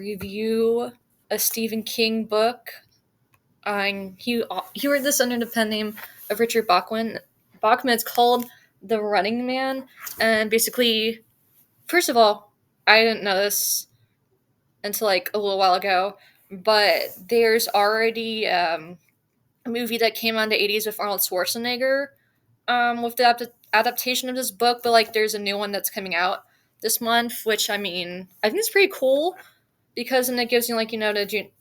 review a Stephen King book. He wrote this under the pen name of Richard Bachman. It's called The Running Man, and basically, first of all, I didn't know this until like a little while ago, but there's already a movie that came out in the 80s with Arnold Schwarzenegger, with the adaptation of this book, but like there's a new one that's coming out this month, which I mean, I think it's pretty cool because then it gives you like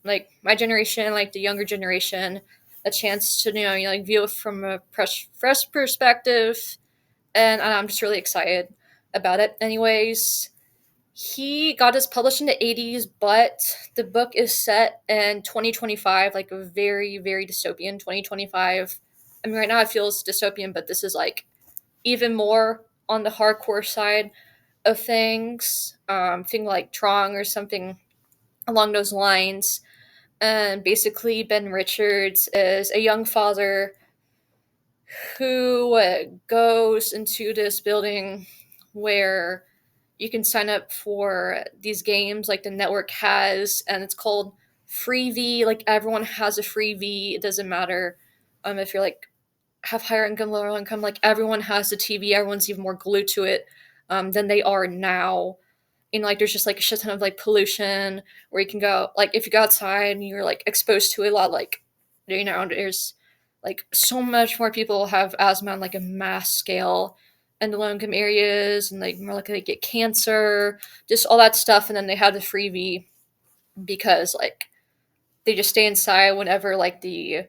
like my generation, like the younger generation, a chance to like view it from a fresh perspective, and I'm just really excited about it. Anyways, he got his published in the 80s, but the book is set in 2025, like a very, very dystopian 2025. I mean, right now it feels dystopian, but this is like even more on the hardcore side of things. Thing like Trong or something along those lines. And basically, Ben Richards is a young father who goes into this building where you can sign up for these games like the network has, and it's called Freevee. Like everyone has a Freevee. It doesn't matter if you're like have higher income, lower income. Like everyone has a TV. Everyone's even more glued to it than they are now. And like there's just like a shit ton of like pollution where you can go like if you go outside and you're like exposed to a lot like there's like so much more people have asthma on like a mass scale in the low income areas and like more likely to get cancer, just all that stuff. And then they have the Freevee because like they just stay inside whenever like the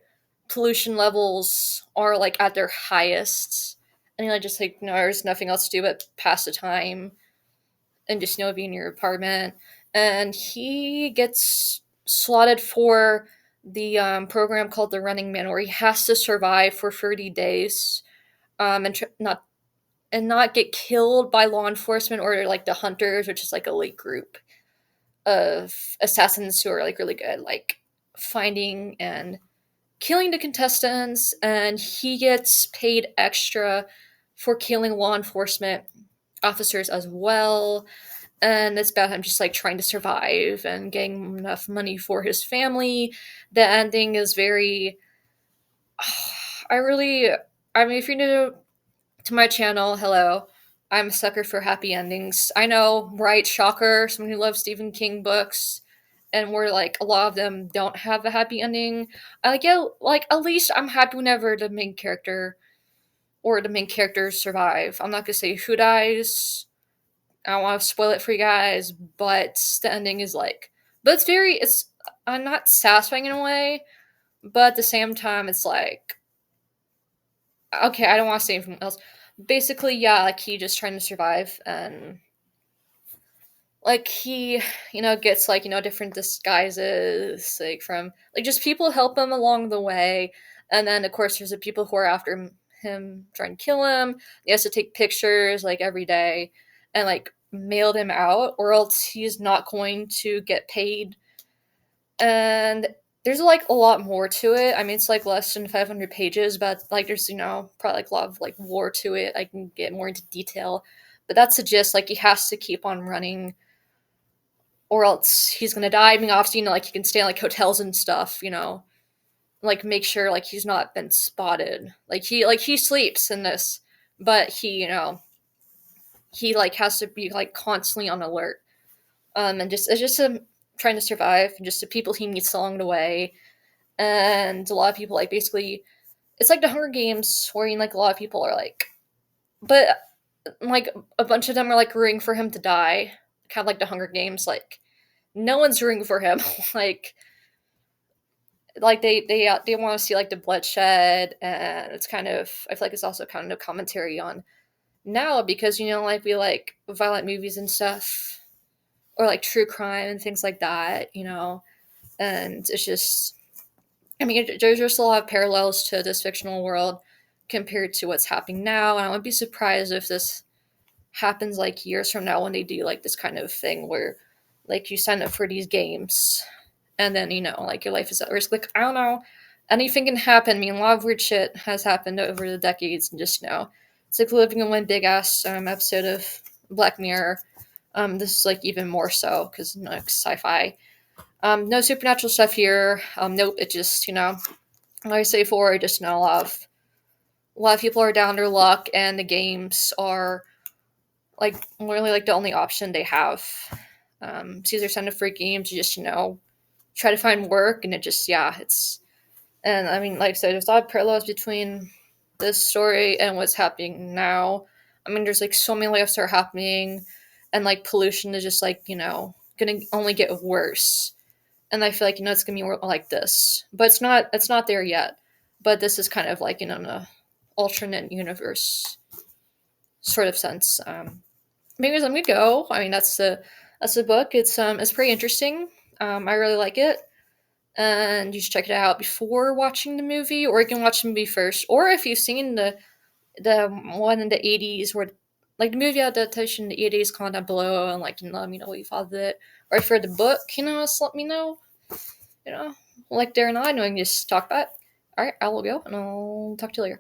pollution levels are like at their highest, and just like there's nothing else to do but pass the time and just be in your apartment. And he gets slotted for the program called the Running Man, where he has to survive for 30 days, not get killed by law enforcement or like the Hunters, which is like a elite group of assassins who are like really good, like finding and killing the contestants. And he gets paid extra for killing law enforcement officers as well. And it's about him just like trying to survive and getting enough money for his family. The ending is very. I really. I mean, if you're new to my channel, hello. I'm a sucker for happy endings. I know, right? Shocker. Someone who loves Stephen King books, and where like a lot of them don't have a happy ending. I get like at least I'm happy whenever the main character or the main characters survive. I'm not gonna say who dies. I don't want to spoil it for you guys, but the ending is like, but it's not satisfying in a way, but at the same time, it's like, okay, I don't want to say anything else. Basically, yeah, like he just trying to survive, and like he, gets like different disguises, like from like just people help him along the way, and then of course there's the people who are after him trying to kill him. He has to take pictures like every day, and like mail them out, or else he's not going to get paid. And there's like a lot more to it. I mean, it's like less than 500 pages, but like there's probably like a lot of like lore to it. I can get more into detail, but that's the gist. Like he has to keep on running, or else he's gonna die. I mean, obviously, like he can stay in like hotels and stuff. Like make sure like he's not been spotted. Like he sleeps in this, but he like has to be like constantly on alert. And just it's just him trying to survive, and just the people he meets along the way. And a lot of people like basically it's like the Hunger Games where like a lot of people are like, but like a bunch of them are like rooting for him to die, kind of like the Hunger Games. Like no one's rooting for him. like they want to see like the bloodshed, and it's kind of, I feel like it's also kind of a commentary on now, because like we like violent movies and stuff, or like true crime and things like that. And it's just, I mean, there's just a lot of parallels to this fictional world compared to what's happening now. And I wouldn't be surprised if this happens like years from now when they do like this kind of thing where like you sign up for these games and then like your life is at risk. Like I don't know, anything can happen. I mean, a lot of weird shit has happened over the decades, and just it's like living in one big ass episode of Black Mirror. This is like even more so because like sci-fi. No supernatural stuff here. Nope. It just like I say before, just a lot of people are down their luck, and the games are like literally like the only option they have. Caesar sent for games, just try to find work, and it just it's and I mean, like I said, there's a lot of parallels between this story and what's happening now. I mean, there's like so many layoffs are happening, and like pollution is just like gonna only get worse. And I feel like it's gonna be more like this, but it's not there yet. But this is kind of like in a alternate universe sort of sense. Maybe let me go. I mean, that's the book. It's pretty interesting. I really like it, and you should check it out before watching the movie, or you can watch the movie first. Or if you've seen the one in the '80s, where like the movie adaptation in the '80s, comment down below and like let me know what you thought of it. Or if you read the book, just let me know. You know, like Darren and I, knowing just talk about it. All right, I will go, and I'll talk to you later.